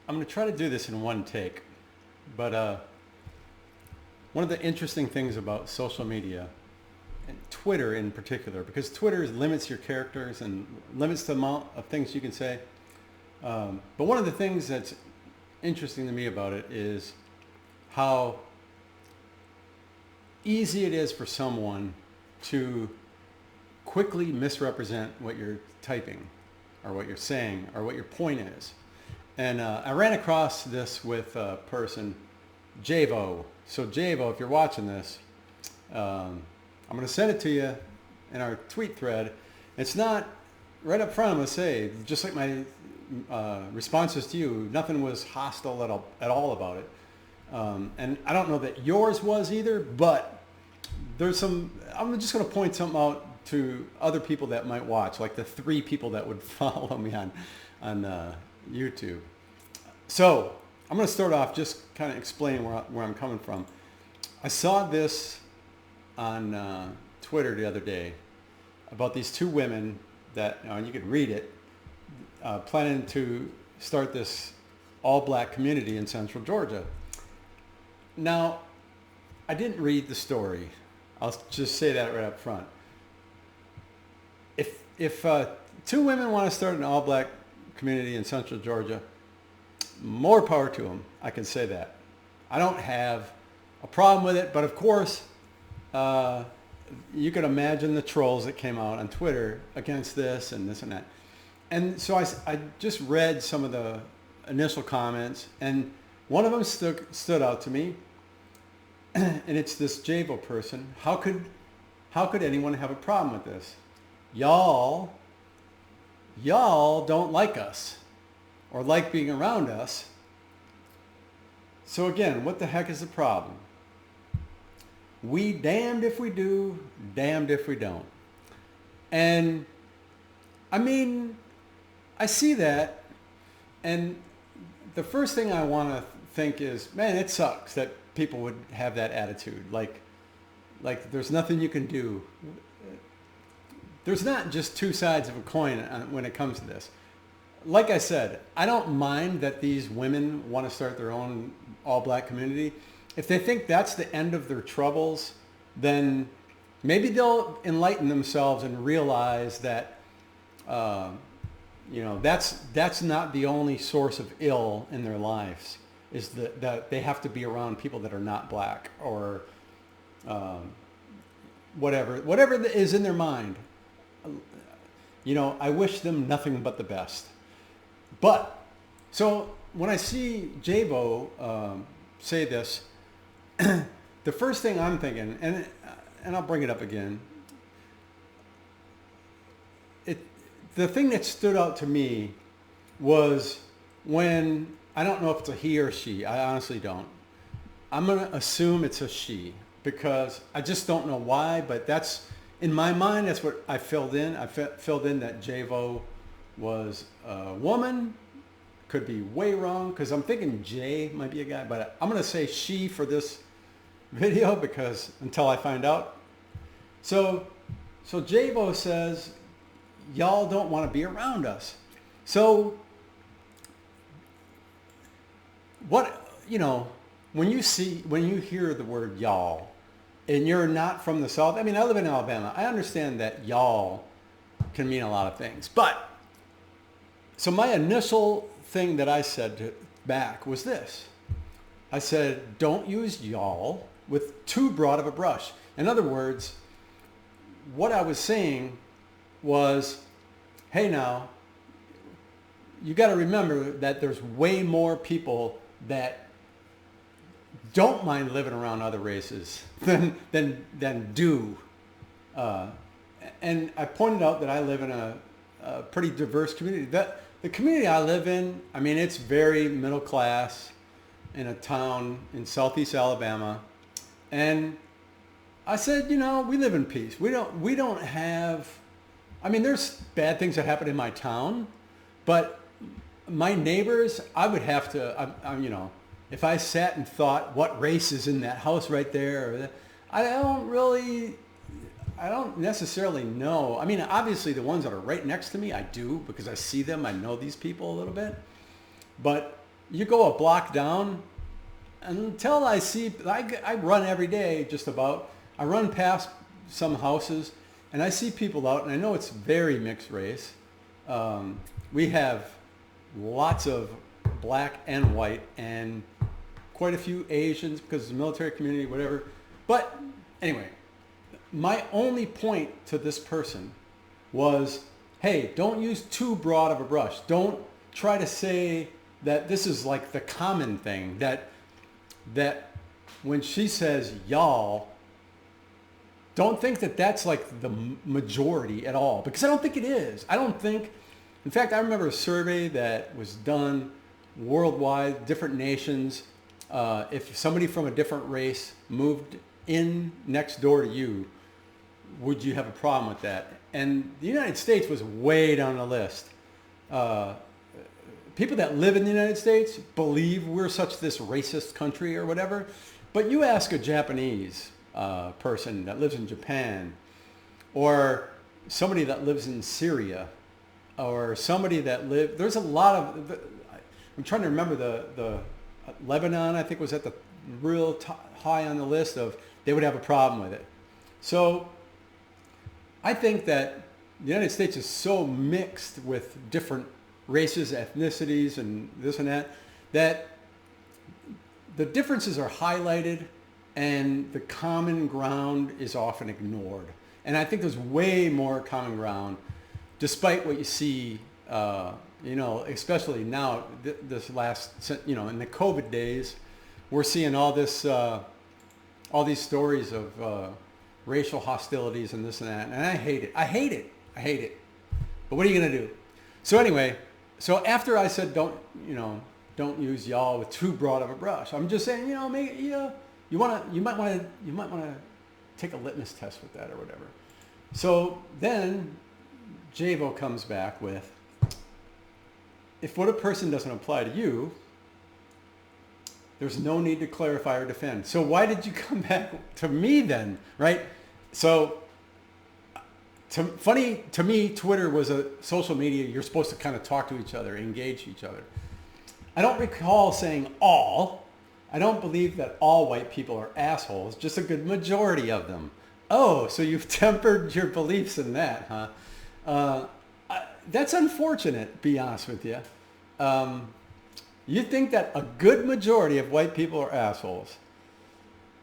I'm going to try to do this in one take, but one of the interesting things about social media, and Twitter in particular, because Twitter limits your characters and limits the amount of things you can say. But one of the things that's interesting to me about it is how easy it is for someone to quickly misrepresent what you're typing or what you're saying or what your point is. And I ran across this with a person, Jayvo. So Jayvo, if you're watching this, I'm going to send it to you in our tweet thread. It's not, right up front I'm going to say, just like my responses to you, nothing was hostile at all about it. And I don't know that yours was either, but there's some, I'm just going to point something out to other people that might watch, like the 3 people that would follow me on YouTube. So I'm going to start off just kind of explaining where I'm coming from. I saw this on Twitter the other day about these 2 women that, and you could read it, planning to start this all-black community in Central Georgia. Now, I didn't read the story. I'll just say that right up front. If 2 women want to start an all-black community in Central Georgia, more power to them. I can say that. I don't have a problem with it, but of course, you can imagine the trolls that came out on Twitter against this and this and that. And so I just read some of the initial comments, and one of them stood out to me, and it's this Javo person. How could anyone have a problem with this? Y'all don't like us or like being around us. So again, what the heck is the problem? We damned if we do, damned if we don't. And I mean, I see that, and the first thing I want to think is, man, it sucks that people would have that attitude. Like there's nothing you can do. There's not just 2 sides of a coin when it comes to this. Like I said, I don't mind that these women want to start their own all-black community. If they think that's the end of their troubles, then maybe they'll enlighten themselves and realize that, that's not the only source of ill in their lives, is that they have to be around people that are not black or whatever is in their mind. I wish them nothing but the best. But, so when I see Javo say this, the first thing I'm thinking, and I'll bring it up again, the thing that stood out to me was when, I don't know if it's a he or she, I honestly don't. I'm going to assume it's a she, because I just don't know why, but that's, in my mind, that's what I filled in. I filled in that Javo was a woman. Could be way wrong, because I'm thinking Jay might be a guy, but I'm going to say she for this video, because until I find out. So Javo says, y'all don't want to be around us. So what, when you hear the word y'all, and you're not from the South, I mean, I live in Alabama. I understand that y'all can mean a lot of things. But, so my initial thing that I said back was this. I said, don't use y'all with too broad of a brush. In other words, what I was saying was, hey now, you got to remember that there's way more people that don't mind living around other races than do. And I pointed out that I live in a pretty diverse community. The community I live in, I mean, it's very middle class in a town in southeast Alabama. And I said, we live in peace. We don't have, I mean, there's bad things that happen in my town, but my neighbors, I would have to, if I sat and thought what race is in that house right there, I don't necessarily know. I mean, obviously the ones that are right next to me, I do, because I see them. I know these people a little bit. But you go a block down until I run every day just about. I run past some houses and I see people out, and I know it's very mixed race. We have lots of black and white and quite a few Asians because of the military community, whatever. But anyway, my only point to this person was, hey, don't use too broad of a brush. Don't try to say that this is like the common thing, that when she says y'all, don't think that that's like the majority at all, because I don't think it is. In fact, I remember a survey that was done worldwide, different nations. If somebody from a different race moved in next door to you, would you have a problem with that? And the United States was way down the list. People that live in the United States believe we're this racist country or whatever. But you ask a Japanese person that lives in Japan, or somebody that lives in Syria, or somebody that there's a lot of, I'm trying to remember the Lebanon, I think, was at the real high on the list of they would have a problem with it. So I think that the United States is so mixed with different races, ethnicities, and this and that, that the differences are highlighted and the common ground is often ignored. And I think there's way more common ground, despite what you see, especially now, this last, in the COVID days, we're seeing all these stories of racial hostilities and this and that. And I hate it. But what are you going to do? So anyway, after I said, don't use y'all with too broad of a brush, I'm just saying, you might want to take a litmus test with that or whatever. So then Jayvo comes back with, if what a person doesn't apply to you, there's no need to clarify or defend. So why did you come back to me then, right? So funny to me, Twitter was a social media. You're supposed to kind of talk to each other, engage each other. I don't recall saying all. I don't believe that all white people are assholes, just a good majority of them. Oh, so you've tempered your beliefs in that, huh? That's unfortunate, be honest with you. You think that a good majority of white people are assholes.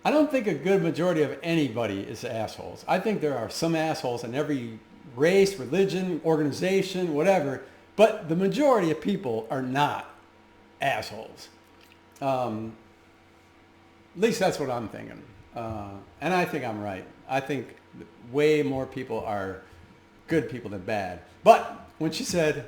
I don't think a good majority of anybody is assholes. I think there are some assholes in every race, religion, organization, whatever, but the majority of people are not assholes. At least that's what I'm thinking. And I think I'm right. I think way more people are good people than bad. But when she said,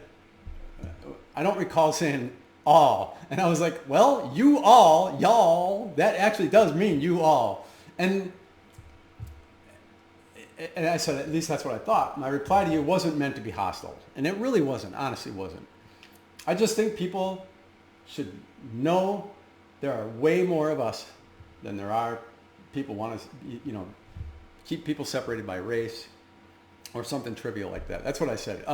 I don't recall saying all. And I was like, well, you all, y'all, that actually does mean you all. And I said, at least that's what I thought. My reply to you wasn't meant to be hostile. And it really wasn't, honestly wasn't. I just think people should know there are way more of us than there are people want to, keep people separated by race or something trivial like that. That's what I said.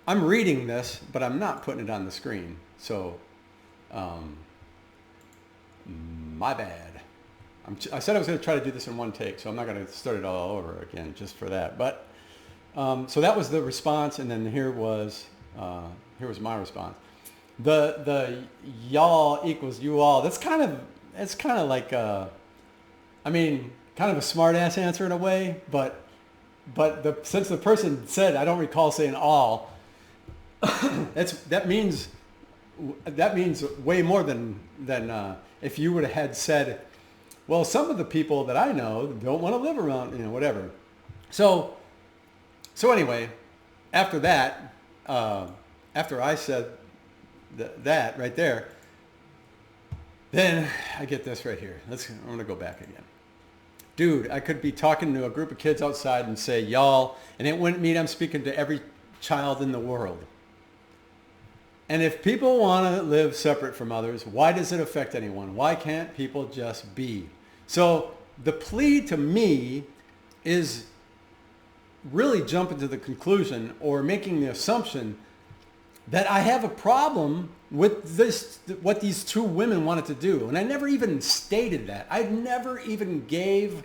I'm reading this, but I'm not putting it on the screen. So, my bad. I said I was going to try to do this in one take, so I'm not going to start it all over again just for that. But so that was the response, and then here was my response. The y'all equals you all. That's kind of like kind of a smart ass answer in a way, but since the person said, I don't recall saying all, that means way more than if you would have had said, well, some of the people that I know don't want to live around, whatever. So anyway, after that, after I said that right there, then I get this right here. I'm going to go back again. Dude, I could be talking to a group of kids outside and say y'all, and it wouldn't mean I'm speaking to every child in the world. And if people want to live separate from others, why does it affect anyone? Why can't people just be? So the plea to me is really jumping to the conclusion or making the assumption that I have a problem with this, what these two women wanted to do. And I never even stated that. I never even gave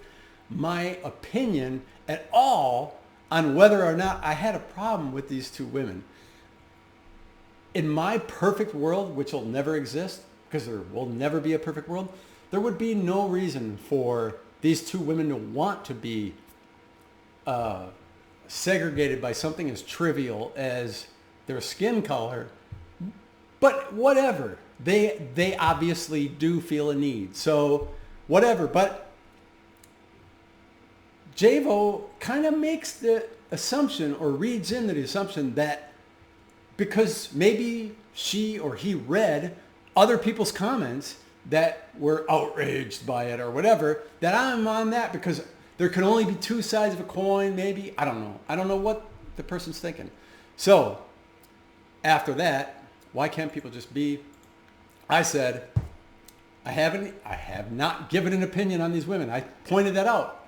my opinion at all on whether or not I had a problem with these two women. In my perfect world, which will never exist, because there will never be a perfect world, there would be no reason for these two women to want to be segregated by something as trivial as their skin color. But whatever, they obviously do feel a need. So whatever, but Jayvo kind of makes the assumption, or reads into the assumption, that because maybe she or he read other people's comments that were outraged by it or whatever, that I'm on that because there can only be two sides of a coin, maybe. I don't know. I don't know what the person's thinking. So after that, why can't people just be? I said, I have not given an opinion on these women. I pointed that out.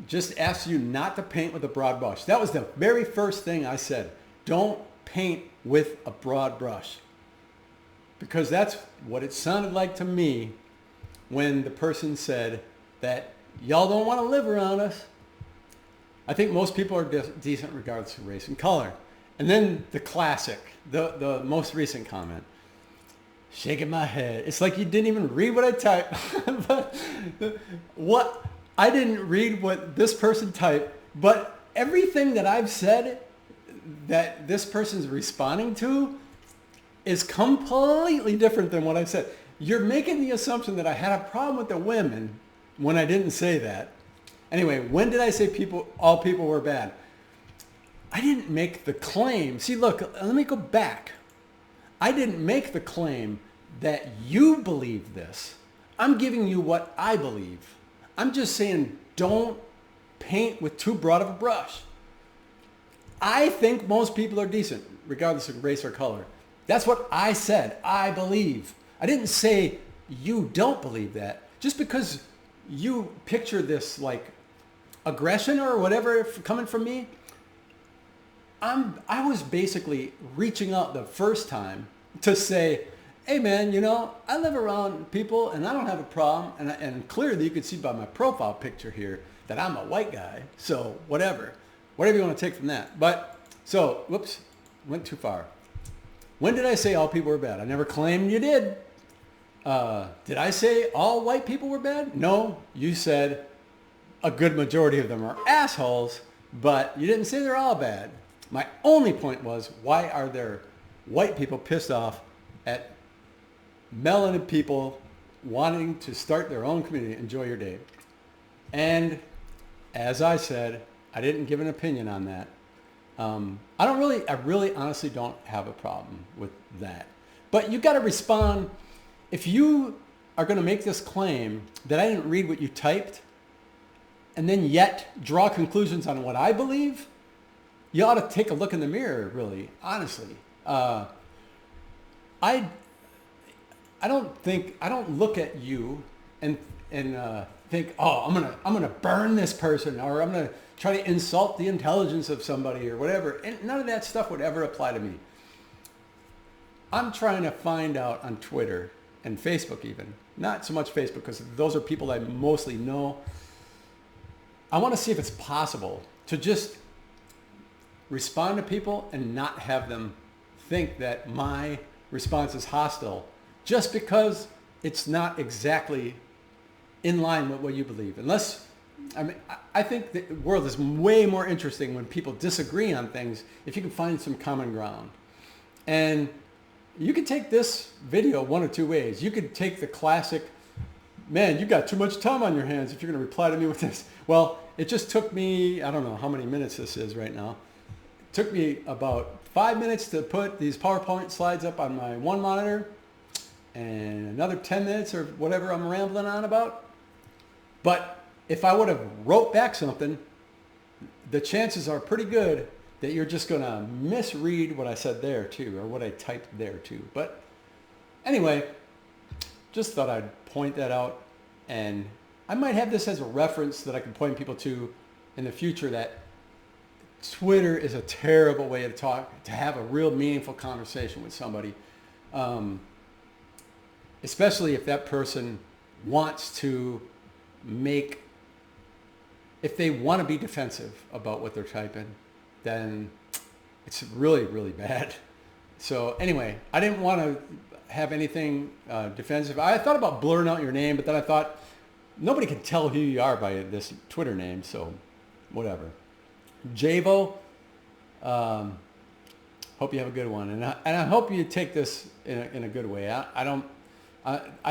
Just asked you not to paint with a broad brush. That was the very first thing I said. Don't paint with a broad brush. Because that's what it sounded like to me when the person said that y'all don't want to live around us. I think most people are decent regardless of race and color. And then the classic, the most recent comment. Shaking my head. It's like you didn't even read what I typed. But I didn't read what this person typed, but everything that I've said that this person's responding to is completely different than what I've said. You're making the assumption that I had a problem with the women when I didn't say that. Anyway, when did I say all people were bad? I didn't make the claim. See, look, let me go back. I didn't make the claim that you believe this. I'm giving you what I believe. I'm just saying don't paint with too broad of a brush. I think most people are decent, regardless of race or color. That's what I said. I believe. I didn't say you don't believe that. Just because you picture this like aggression or whatever coming from me, I was basically reaching out the first time to say, hey man, you know, I live around people and I don't have a problem. And clearly you can see by my profile picture here that I'm a white guy. So whatever you want to take from that. But so, whoops, went too far. When did I say all people were bad? I never claimed you did. Did I say all white people were bad? No, you said a good majority of them are assholes, but you didn't say they're all bad. My only point was, why are there white people pissed off at melanin people wanting to start their own community? Enjoy your day. And as I said, I didn't give an opinion on that. I really honestly don't have a problem with that. But you got to respond. If you are going to make this claim that I didn't read what you typed and then yet draw conclusions on what I believe, you ought to take a look in the mirror, really, honestly. I don't look at you and think, oh, I'm gonna burn this person, or I'm gonna try to insult the intelligence of somebody or whatever. And none of that stuff would ever apply to me. I'm trying to find out on Twitter and Facebook even, not so much Facebook because those are people I mostly know. I want to see if it's possible to just respond to people and not have them think that my response is hostile just because it's not exactly in line with what you believe. I think the world is way more interesting when people disagree on things if you can find some common ground. And you can take this video one of two ways. You could take the classic, man, you got too much time on your hands if you're going to reply to me with this. Well, it just took me, I don't know how many minutes this is right now. It took me about 5 minutes to put these PowerPoint slides up on my one monitor and another 10 minutes or whatever I'm rambling on about. But if I would have wrote back something, the chances are pretty good that you're just going to misread what I said there too, or what I typed there too. But anyway, just thought I'd point that out. And I might have this as a reference that I can point people to in the future, that Twitter is a terrible way to talk, to have a real meaningful conversation with somebody, especially if that person wants to make, if they want to be defensive about what they're typing, then it's really, really bad. So anyway, I didn't want to have anything defensive. I thought about blurring out your name, but then I thought nobody can tell who you are by this Twitter name, so whatever. Jayvo, hope you have a good one, and I hope you take this in a good way. I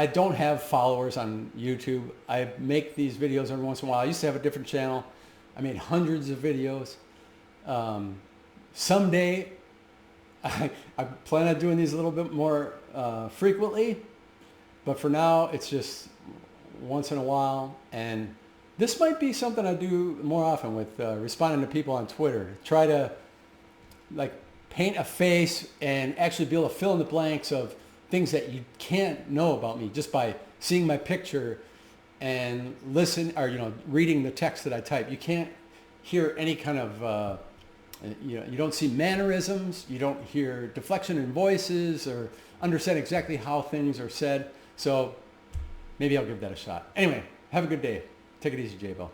don't have followers on YouTube. I make these videos every once in a while. I used to have a different channel. I made hundreds of videos. Someday, I plan on doing these a little bit more frequently, but for now, it's just once in a while. And this might be something I do more often with responding to people on Twitter. Try to like paint a face and actually be able to fill in the blanks of things that you can't know about me just by seeing my picture and listen, or reading the text that I type. You can't hear any kind of you don't see mannerisms, you don't hear deflection in voices or understand exactly how things are said. So maybe I'll give that a shot. Anyway, have a good day. Take it easy, Jayvo.